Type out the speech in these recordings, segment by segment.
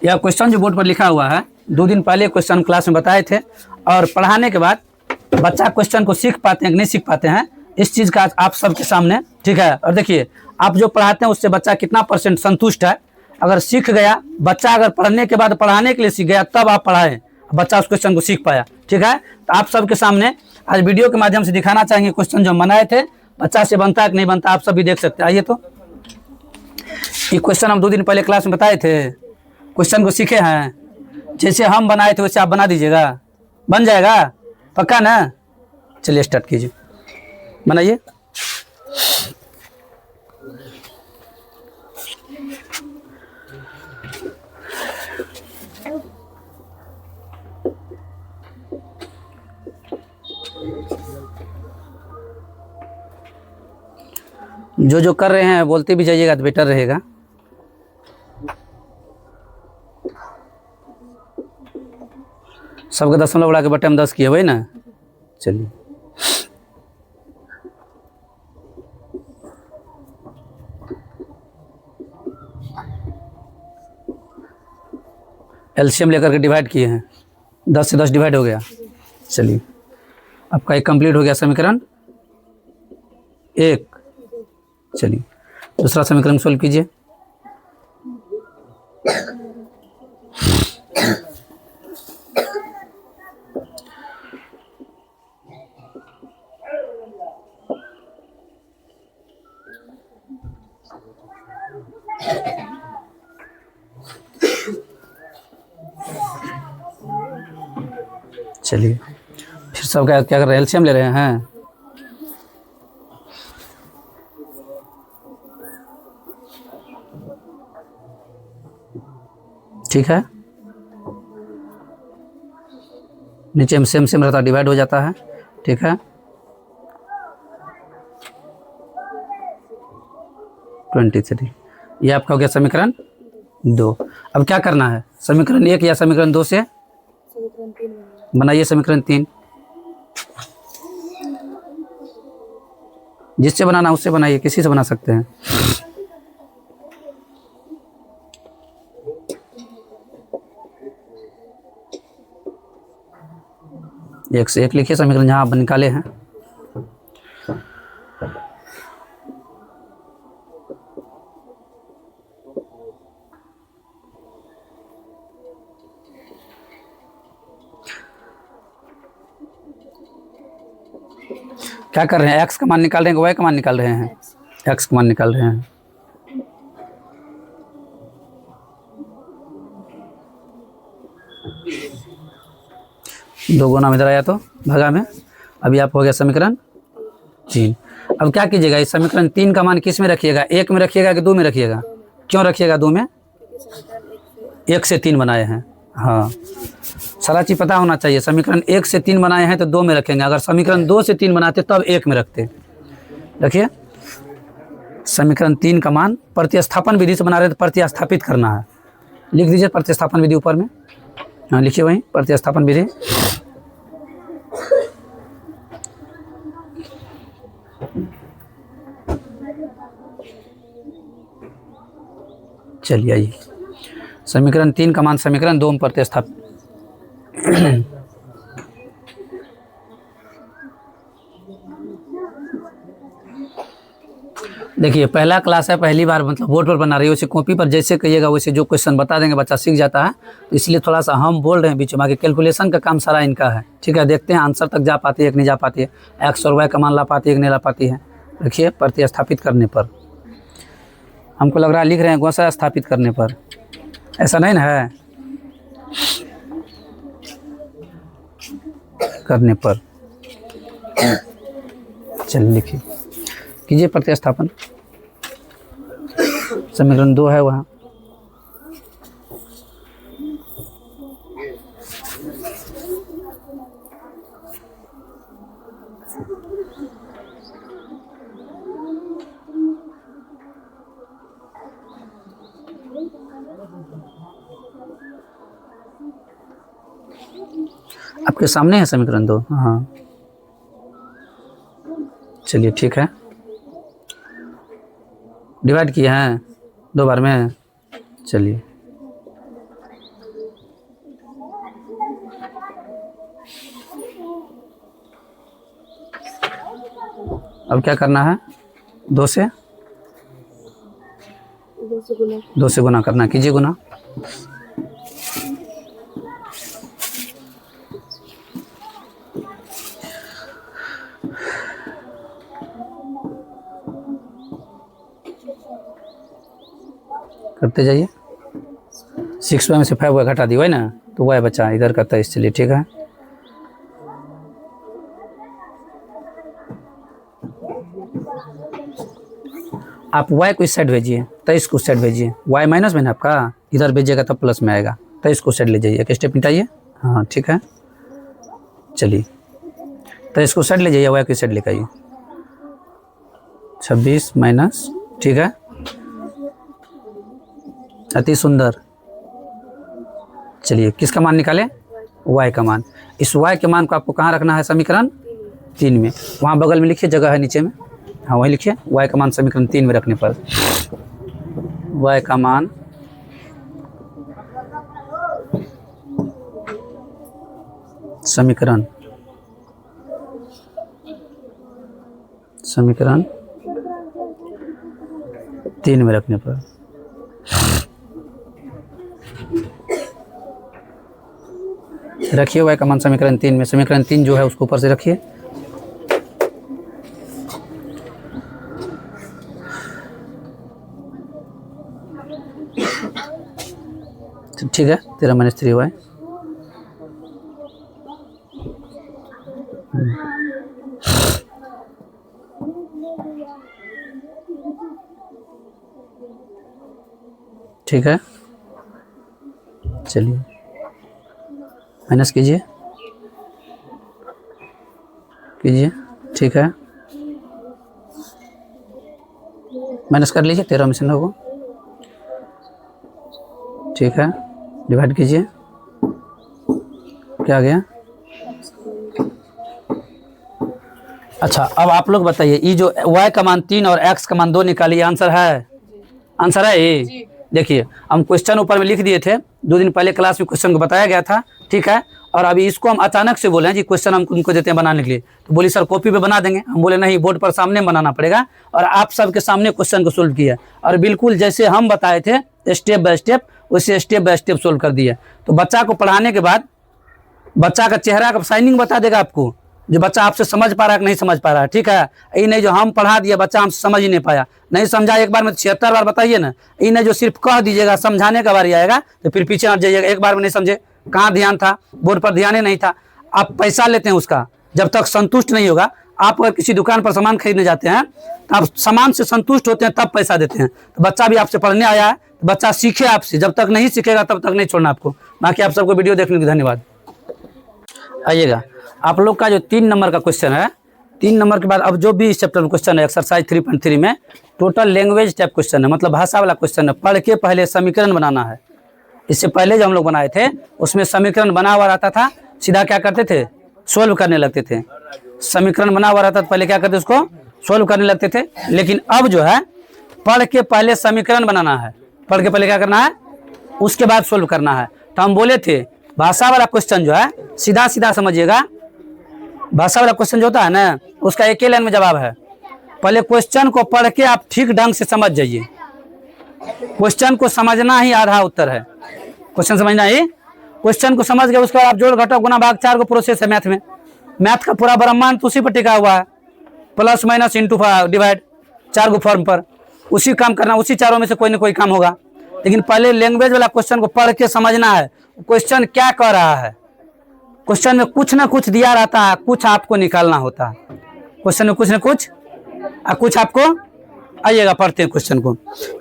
यह क्वेश्चन जो बोर्ड पर लिखा हुआ है 2 दिन पहले क्वेश्चन क्लास में बताए थे, और पढ़ाने के बाद बच्चा क्वेश्चन को सीख पाते हैं कि नहीं सीख पाते हैं, इस चीज़ का आप सबके सामने, ठीक है। और देखिए आप जो पढ़ाते हैं उससे बच्चा कितना % संतुष्ट है। अगर सीख गया बच्चा, अगर पढ़ने के बाद पढ़ाने के लिए सीख गया तब आप पढ़ाएं, बच्चा उस क्वेश्चन को सीख पाया, ठीक है। तो आप सबके सामने आज वीडियो के माध्यम से दिखाना चाहेंगे क्वेश्चन जो हम बनाए थे, बच्चा से बनता है कि नहीं बनता, आप सब भी देख सकते हैं। आइए, तो ये क्वेश्चन हम 2 दिन पहले क्लास में बताए थे, क्वेश्चन को सीखे हैं, जैसे हम बनाए थे वैसे आप बना दीजिएगा, बन जाएगा पक्का ना। चलिए स्टार्ट कीजिए, बनाइए। जो जो कर रहे हैं बोलते भी जाइएगा तो बेटर रहेगा। सबका दशमलव उड़ा के बटे में 10 किए हुए ना। चलिए एलसीएम लेकर के डिवाइड किए हैं, 10 से 10 डिवाइड हो गया। चलिए आपका एक कंप्लीट हो गया समीकरण 1। चलिए दूसरा समीकरण सोल्व कीजिए। चलिए फिर सब क्या कर रहे हैं, एलसीएम ले रहे हैं। ठीक है, नीचे में सेम सेम रहता, डिवाइड हो जाता है, ठीक है। 23, ये आपका हो गया समीकरण 2। अब क्या करना है, समीकरण 1 या समीकरण 2 से बनाइए समीकरण 3। जिससे बनाना उससे बनाइए, किसी से बना सकते हैं। एक से एक लिखिए समीकरण जहाँ आप निकाले हैं। क्या कर रहे हैं, एक्स का मान निकाल रहे हैं, वाई का मान निकाल रहे हैं? एक्स का मान निकाल रहे हैं। दो गुना में इधर आया तो भागा में, अभी आप हो गया समीकरण 3। अब क्या कीजिएगा, इस समीकरण 3 का मान किस में रखिएगा, 1 में रखिएगा कि 2 में रखिएगा? क्यों रखिएगा 2 में? 1 से 3 बनाए हैं। हाँ, सारा चीज़ पता होना चाहिए। समीकरण 1 से 3 बनाए हैं तो 2 में रखेंगे, अगर समीकरण 2 से 3 बनाते तब 1 में रखते। रखिए समीकरण 3 का मान प्रतिस्थापन विधि से बना रहे तो प्रतिस्थापित करना है। लिख दीजिए प्रतिस्थापन विधि ऊपर में। हाँ लिखिए वहीं प्रतिस्थापन विधि। चलिए आइए, समीकरण 3 का मान समीकरण 2 में प्रतिस्थापित। देखिए पहला क्लास है, पहली बार मतलब बोर्ड पर बना रही है, वैसे कॉपी पर जैसे कहिएगा वैसे जो क्वेश्चन बता देंगे बच्चा सीख जाता है। तो इसलिए थोड़ा सा हम बोल रहे हैं बीच में, आगे कैलकुलेशन का काम सारा इनका है। ठीक है, देखते हैं आंसर तक जा पाती है कि नहीं जा पाती है, एक्स और वाई का मान ला पाती है कि नहीं ला पाती है। देखिए प्रतिस्थापित करने पर हमको लग रहा है लिख रहे हैं गोसा स्थापित करने पर, ऐसा नहीं ना है, करने पर। चलिए लिखिए, कीजिए प्रतिस्थापन। समीकरण 2 है वहाँ, आपके सामने है समीकरण 2। हाँ चलिए ठीक है, डिवाइड किए हैं 2 बार में। चलिए अब क्या करना है, 2 से 2 से गुना करना, कीजिए गुना। करते जाइए। 6y में से 5y घटा दी, ना तो y बचा, इधर का 23। चलिए ठीक है। आप y को इस साइड भेजिए, 23 को उस साइड भेजिए। y माइनस में ना आपका, इधर भेजिएगा तब प्लस में आएगा। 23 को साइड ले जाइए, एक स्टेप मिटाइए। हाँ ठीक है। चलिए 23 को साइड ले जाइए, y को साइड लेकर आइए। 26 माइनस, ठीक है, अति सुंदर। चलिए किसका मान निकालें, y का मान। इस y के मान को आपको कहाँ रखना है, समीकरण 3 में। वहाँ बगल में लिखिए, जगह है नीचे में, हाँ वही लिखिए। y का मान समीकरण 3 में रखने पर y का मान समीकरण 3 में रखने पर रखिए y का मान समीकरण 3 में। समीकरण 3 जो है उसको ऊपर से रखिए। ठीक है, 13 माइनस 3y। ठीक है, चलिए माइनस कीजिए, ठीक है, माइनस कर लीजिए। 13 में से 9 को, ठीक है, डिवाइड कीजिए, क्या आ गया। अच्छा अब आप लोग बताइए, ये जो y का मान 3 और x का मान 2 निकालिए, आंसर है, आंसर है ये। देखिए हम क्वेश्चन ऊपर में लिख दिए थे, 2 दिन पहले क्लास में क्वेश्चन को बताया गया था, ठीक है। और अभी इसको हम अचानक से बोले हैं जी क्वेश्चन हम उनको देते हैं बनाने के लिए, तो बोली सर कॉपी पे बना देंगे। हम बोले नहीं, बोर्ड पर सामने बनाना पड़ेगा, और आप सबके सामने क्वेश्चन को सोल्व किया, और बिल्कुल जैसे हम बताए थे स्टेप बाय स्टेप, वैसे स्टेप बाय स्टेप सोल्व कर दिया। तो बच्चा को पढ़ाने के बाद बच्चा का चेहरा का साइनिंग बता देगा आपको, जो बच्चा आपसे समझ पा रहा है कि नहीं समझ पा रहा है, ठीक है। ये नहीं जो हम पढ़ा दिया बच्चा हमसे समझ ही नहीं पाया, नहीं समझा, एक बार में 76 बार बताइए ना। ये नहीं जो सिर्फ कह दीजिएगा, समझाने का बारी आएगा तो फिर पीछे हट जाइएगा, एक बार में नहीं समझे, कहाँ ध्यान था, बोर्ड पर ध्यान ही नहीं था। आप पैसा लेते हैं उसका, जब तक संतुष्ट नहीं होगा। आप अगर किसी दुकान पर सामान खरीदने जाते हैं तो आप सामान से संतुष्ट होते हैं तब पैसा देते हैं। तो बच्चा भी आपसे पढ़ने आया है, तो बच्चा सीखे आपसे, जब तक नहीं सीखेगा तब तक नहीं छोड़ना आपको। बाकी आप सबको वीडियो देखने के धन्यवाद। आइएगा, आप लोग का जो 3 नंबर का क्वेश्चन है, 3 नंबर के बाद अब जो भी इस चैप्टर में क्वेश्चन है, एक्सरसाइज 3.3 में टोटल लैंग्वेज टाइप क्वेश्चन है, मतलब भाषा वाला क्वेश्चन है। पढ़ के पहले समीकरण बनाना है। इससे पहले जो हम लोग बनाए थे उसमें समीकरण बना हुआ रहता था, सीधा क्या करते थे, सोल्व करने लगते थे। समीकरण बना हुआ रहता था, पहले क्या करते, उसको सोल्व करने लगते थे। लेकिन अब जो है पढ़ के पहले समीकरण बनाना है, पढ़ के पहले क्या करना है, उसके बाद सोल्व करना है। तो हम बोले थे भाषा वाला क्वेश्चन जो है सीधा सीधा समझिएगा। भाषा वाला क्वेश्चन जो होता है ना, उसका एक ही लाइन में जवाब है। पहले क्वेश्चन को पढ़ के आप ठीक ढंग से समझ जाइए। क्वेश्चन को समझना ही आधा उत्तर है, क्वेश्चन समझना ही। क्वेश्चन को समझ गए, उसके बाद आप जोड़ घटाओ गुना भाग 4 को प्रोसेस है मैथ में। मैथ का पूरा ब्रह्मांड तो उसी पर टिका हुआ है, प्लस माइनस इंटू डिवाइड, 4 को फॉर्म पर उसी काम करना, उसी चारों में से कोई ना कोई काम होगा। लेकिन पहले लैंग्वेज वाला क्वेश्चन को पढ़ के समझना है, क्वेश्चन क्या कह रहा है। क्वेश्चन में कुछ ना कुछ दिया रहता है, कुछ आपको निकालना होता है क्वेश्चन में, कुछ ना कुछ कुछ आपको। आइएगा पढ़ते हैं क्वेश्चन को।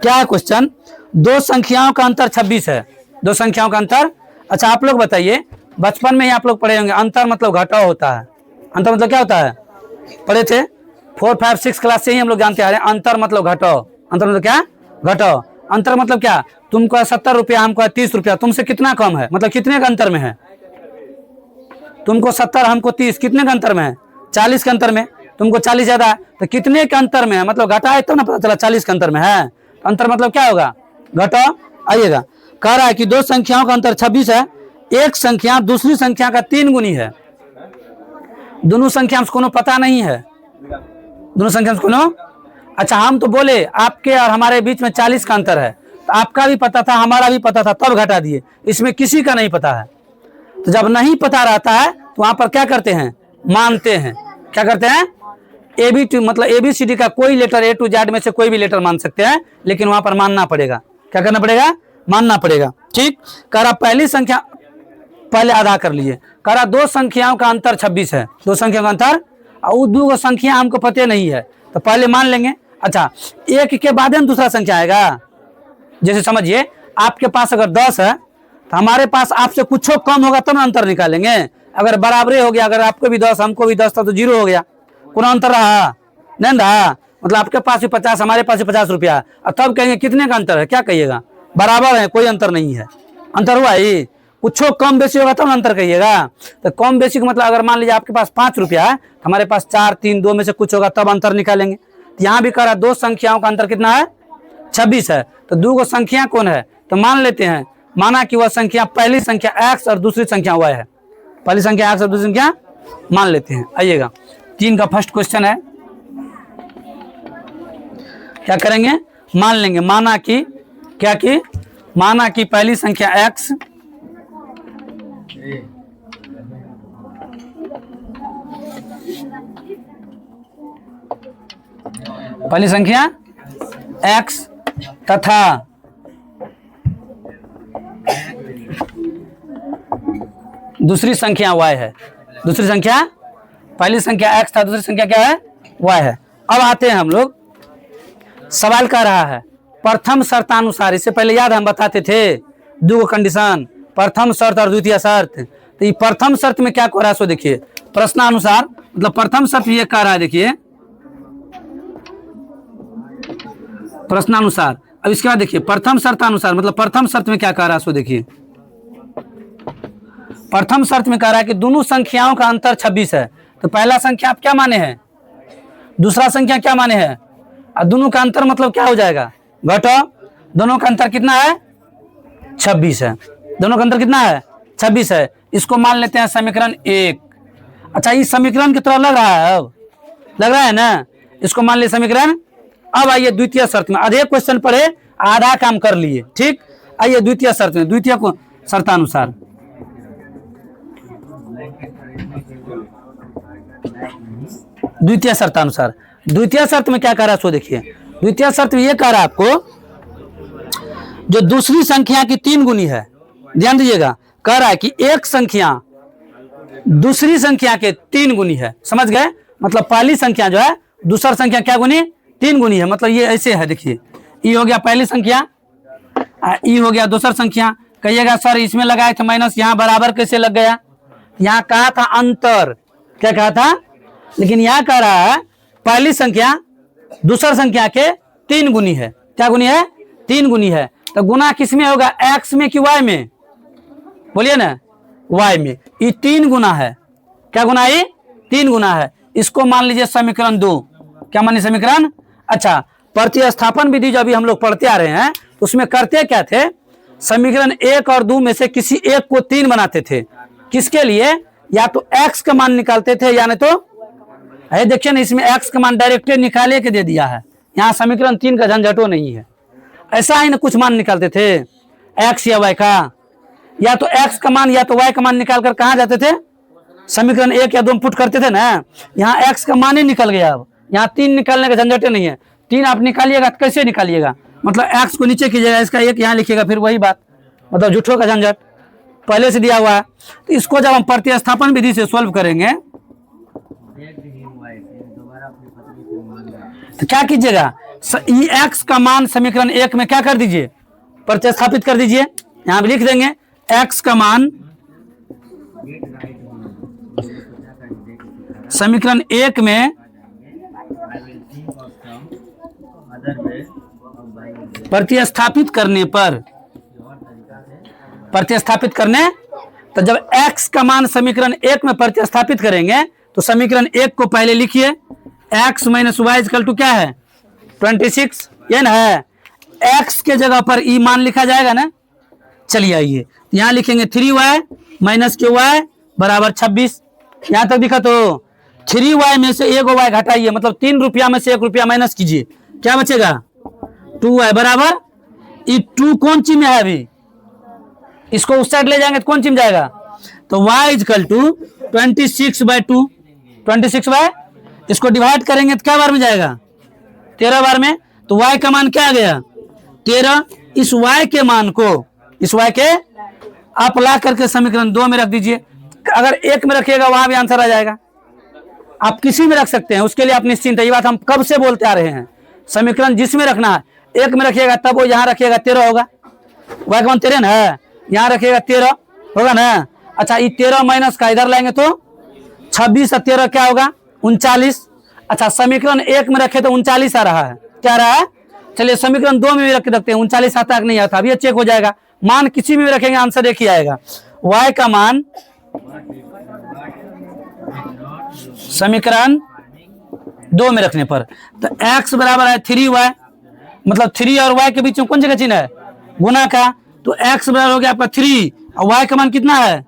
क्या है क्वेश्चन, 2 संख्याओं का अंतर 26 है। 2 संख्याओं का अंतर। अच्छा आप लोग बताइए, बचपन में ही आप लोग पढ़े होंगे, अंतर मतलब घटाव होता है। अंतर मतलब क्या होता है, पढ़े थे 4, 5, 6 क्लास से ही हम लोग जानते आ रहे हैं। अंतर मतलब घटाव, अंतर मतलब क्या, घटाव। अंतर मतलब क्या, तुमको 70 रुपया, हमको 30 रुपया, तुमसे कितना कम है, मतलब कितने का अंतर में है। तुमको 70, हमको 30, कितने का अंतर में है, 40 के अंतर में। तुमको 40 ज्यादा है तो कितने के अंतर में है, मतलब घटा है तो ना पता चला 40 के अंतर में है। अंतर मतलब क्या होगा, घटाओ। आइएगा, कह रहा है कि 2 संख्याओं का अंतर 26 है। एक संख्या दूसरी संख्या का 3 गुनी है। दोनों संख्या हमको कोनो पता नहीं है, दोनों संख्या को खोलो। अच्छा, हम तो बोले आपके और हमारे बीच में 40 का अंतर है, तो आपका भी पता था हमारा भी पता था, तब घटा दिए। इसमें किसी का नहीं पता है, तो जब नहीं पता रहता है तो वहां पर क्या करते हैं, मानते हैं। क्या करते हैं, मतलब ABCD का कोई लेटर A to Z में से कोई भी लेटर मान सकते हैं, लेकिन वहां पर मानना पड़ेगा। क्या करना पड़ेगा, मानना पड़ेगा। ठीक, कह रहा पहली संख्या पहले आधा कर लिए, कह रहा दो संख्याओं का अंतर 26 है, दो संख्याओं का अंतर, और दो संख्या हमको पता नहीं है, तो पहले मान लेंगे। अच्छा, एक के बाद में दूसरा संख्या आएगा। जैसे समझिए आपके पास अगर 10 है, तो हमारे पास आपसे कुछ कम होगा तब अंतर निकालेंगे। अगर बराबरी हो गया, अगर आपको भी 10 हमको भी 10 था, तो 0 हो गया, कोई अंतर रहा नहीं रहा। मतलब आपके पास भी 50 हमारे पास भी 50 रुपया, और तब कहेंगे कितने का अंतर है, क्या कहिएगा, बराबर है, कोई अंतर नहीं है। अंतर हुआ ही, कुछ कम बेसी होगा तब अंतर कहिएगा। तो कम बेसी का मतलब अगर मान लीजिए आपके पास 5 रुपया है, तो हमारे पास 4, 3, 2 में से कुछ होगा तब अंतर निकालेंगे। तो यहाँ भी कह रहा दो संख्याओं का अंतर कितना है, 26 है। तो दो को संख्या कौन है, तो मान लेते हैं, माना कि वह संख्या पहली संख्या x और दूसरी संख्या y है। पहली संख्या x और दूसरी संख्या मान लेते हैं। आइएगा 3 का फर्स्ट क्वेश्चन है, क्या करेंगे, मान लेंगे, माना कि क्या कि माना कि पहली संख्या x पहली संख्या x तथा दूसरी संख्या y है। दूसरी संख्या, पहली संख्या x था, दूसरी संख्या क्या है, y है। अब आते हैं हम लोग, सवाल कर रहा है प्रथम शर्तानुसार, इससे पहले याद हम बताते थे दो कंडीशन, प्रथम शर्त और द्वितीय शर्त। तो ये प्रथम शर्त में क्या कह रहा है, सो देखिए प्रश्नानुसार, मतलब प्रथम शर्त ये कह रहा है, देखिए प्रश्नानुसार। अब इसके बाद देखिए प्रथम शर्तानुसार, मतलब प्रथम शर्त में क्या कह रहा है, सो देखिए प्रथम शर्त में कह रहा है कि दोनों संख्याओं का अंतर 26 है। तो पहला संख्या आप क्या माने हैं, दूसरा संख्या क्या माने हैं, और दोनों का अंतर मतलब क्या हो जाएगा, घटो, दोनों का अंतर कितना है, 26 है। दोनों का अंतर कितना है, 26 है। इसको मान लेते हैं समीकरण 1। अच्छा, इस समीकरण की तरह लग रहा है, अब लग रहा है ना, इसको मान लिया समीकरण। अब आइए द्वितीय शर्त में, आधे क्वेश्चन पढ़े आधा काम कर लिए। ठीक, आइए द्वितीय शर्त में, द्वितीय को शर्तानुसार, द्वितीय शर्तानुसार, द्वितीय शर्त में क्या कह रहा है, सो देखिए द्वितीय शर्त में ये कह रहा है आपको, जो दूसरी संख्या की 3 गुनी है, ध्यान दीजिएगा, कह रहा है कि एक संख्या दूसरी संख्या के 3 गुनी है। समझ गए, मतलब पहली संख्या जो है दूसरी संख्या क्या गुनी, 3 गुनी है। मतलब ये ऐसे है, देखिए ई हो गया पहली संख्या, ई हो गया दूसरी संख्या। कहिएगा सर इसमें लगाए थे माइनस, यहाँ बराबर कैसे लग गया, यहाँ कहा था अंतर, क्या कहा था, लेकिन यहाँ कह रहा है पहली संख्या दूसरी संख्या के 3 गुनी है। क्या गुनी है, 3 गुनी है। तो गुना किसमें होगा, x में कि y में, बोलिए ना, y में। ये 3 गुना है, क्या गुना है, 3 गुना है। इसको मान लीजिए समीकरण 2। क्या मानिए, समीकरण। अच्छा, प्रतिस्थापन विधि जो अभी हम लोग पढ़ते आ रहे हैं, उसमें करते क्या थे, समीकरण 1 और 2 में से किसी एक को 3 बनाते थे। किसके लिए, या तो x का मान निकालते थे, या नहीं तो देखिए ना, इसमें x का मान डायरेक्ट निकाले के दे दिया है। यहाँ समीकरण 3 का झंझटो नहीं है। ऐसा ही ना कुछ मान निकालते थे x या y का, या तो x का मान या तो y का मान निकाल कर कहाँ जाते थे, समीकरण 1 या 2 में पुट करते थे ना। यहाँ x का मान ही निकल गया। अब यहाँ 3 निकालने का झंझटे नहीं है। 3 आप निकालिएगा तो कैसे निकालिएगा, मतलब x को नीचे कीजिएगा, इसका 1 यहाँ लिखिएगा, फिर वही बात, मतलब झूठों का झंझट पहले से दिया हुआ है। तो इसको जब हम प्रतिस्थापन विधि से सोल्व करेंगे तो क्या कीजिएगा, x का मान समीकरण 1 में क्या कर दीजिए, प्रतिस्थापित कर दीजिए। यहां भी लिख देंगे x का मान समीकरण 1 में प्रतिस्थापित करने पर, प्रतिस्थापित करने, तो जब x का मान समीकरण 1 में प्रतिस्थापित करेंगे तो समीकरण 1 को पहले लिखिए, x minus y equal to क्या है, 26, ये ना है। x के जगह पर ई मान लिखा जाएगा ना। चलिए आइए यहाँ लिखेंगे 3y माइनस के y बराबर 26। यहाँ तक दिखा तो 3y में से एक y घटाइए, मतलब 3 रुपया में से 1 रुपया माइनस कीजिए, क्या बचेगा 2y बराबर, ये 2 कौन चीज में है अभी, इसको उस साइड ले जाएंगे तो कौन चीज में जाएगा, तो y इजकल टू 26/2, 26 इसको डिवाइड करेंगे तो क्या बार में जाएगा 13 बार में, तो y का मान क्या आ गया 13। इस y के मान को, इस y के आप ला करके समीकरण 2 में रख दीजिए, अगर 1 में रखिएगा वहां भी आंसर आ जाएगा, आप किसी में रख सकते हैं, उसके लिए आप निश्चिंत है, ये बात हम कब से बोलते आ रहे हैं, समीकरण जिसमें रखना है 1 में रखिएगा तब वो यहाँ रखिएगा 13 होगा, y का मान 13 ना है, यहाँ रखिएगा 13 होगा ना। अच्छा ये 13 माइनस का इधर लाएंगे तो 26 और 13 क्या होगा 39। अच्छा समीकरण 1 में रखे तो 39 आ रहा है, क्या आ रहा है, चलिए समीकरण 2 में भी रख रखते हैं, 39 आता है कि नहीं आता, अभी चेक हो जाएगा, मान किसी में भी रखेंगे आंसर एक ही आएगा। y का मान समीकरण 2 में रखने पर, तो x बराबर है 3y, मतलब 3 और y के बीच में कौन सी का चिन्ह है गुना का, तो x बराबर हो गया आपका 3 और y का मान कितना है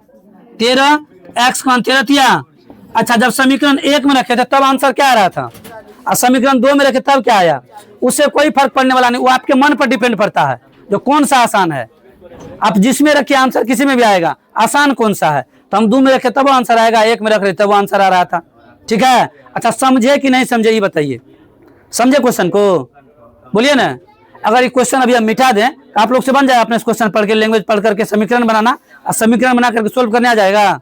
13, x का मान 13 थिया। अच्छा जब समीकरण 1 में रखे थे तब आंसर क्या आ रहा था, और समीकरण 2 में रखे तब क्या आया, उससे कोई फर्क पड़ने वाला नहीं, वो आपके मन पर डिपेंड पड़ता है जो कौन सा आसान है, आप जिसमें रखिए आंसर किसी में भी आएगा, आसान कौन सा है, तो हम 2 में रखे तब आंसर आएगा, 1 में रख रहे तब वो आंसर आ रहा था, ठीक है। अच्छा समझे कि नहीं समझे ये बताइए, समझे क्वेश्चन को, बोलिए ना। अगर ये क्वेश्चन अभी हम मिटा दें तो आप लोग से बन जाए अपने क्वेश्चन पढ़ के, लैंग्वेज पढ़ करके समीकरण बनाना, और समीकरण बना करके सोल्व करने आ जाएगा।